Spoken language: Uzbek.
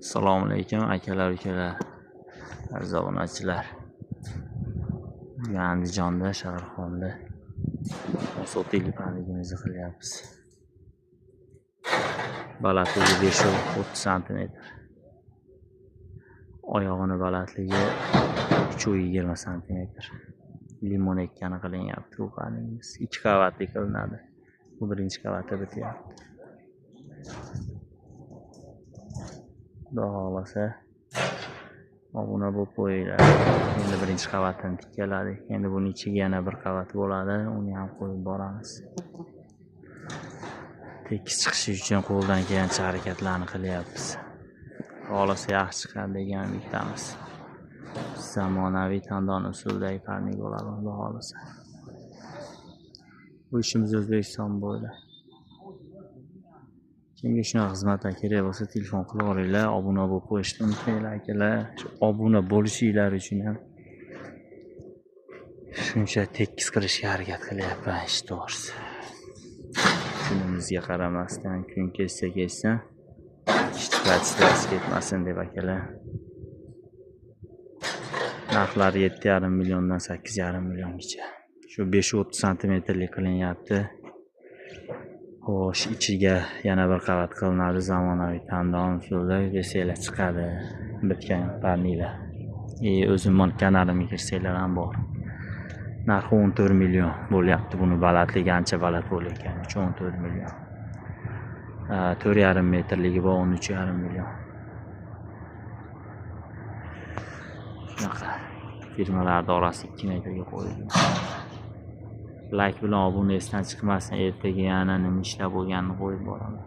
Assalomu alaykum akalar, ukalar, aziz obunachilar. Andijonda, Shaharxonda sotuvli parligimizni qilyapmiz. Balandligi 5-30 cm. Oyog'ini balandligi 3-20 cm. Limon ekkani qilinyapti bu parligimiz. 2 qavatli qilinadi. Bu birinchi qavati bityapti. Xudo xolasa obuna bo'lib qo'yinglar. Endi birinchi qavatini tikkaladik. Endi buning ichiga yana bir qavat bo'ladi. Uni ham qo'yib boramiz. Tekis chiqishi uchun qo'ldan kelgancha harakatlarni qilyapmiz. Xolasa yaxshi chiqadi degan umiddamiz. Zamonaviy tandon usulidagi parnig bo'ladi, xudo xolasa. Bu ishimiz O'zbekiston bo'ylab. Kimga shunaqa xizmatlar kerak bo'lsa telefon qilib olinglar, obuna bo'lib qo'yishni unutmanglar akalar. Shu obuna bo'lishinglar uchun ham shuncha tekis qilishga harakat qilyapman, ish to'g'risi. Kunimizga qaramasdan kun kessa ishlash ketmasin deb akalar. Narxlari 7,5 milliondan 8,5 milliongacha. Shu 5-30 santimetrlik qilinyapti. Xo'sh, ichiga yana bir qavat qilinadi. Zamonaviy tandon usulida desanglar chiqadi bitgan parnilar. O'zim kanalimga kirsanglar ham bor. Narxi 14 million bo'lyapti. Buni balandligi ancha baland bo'layotgani uchun 14 million. 4,5 metrligi bor, 13,5 million. Shunaqa firmalar orasi 2 metrga qo'yilgan. Like bilan obuna esdan chiqmasin, ertaga yana nima ishlar bo'lganini qo'yib boraman.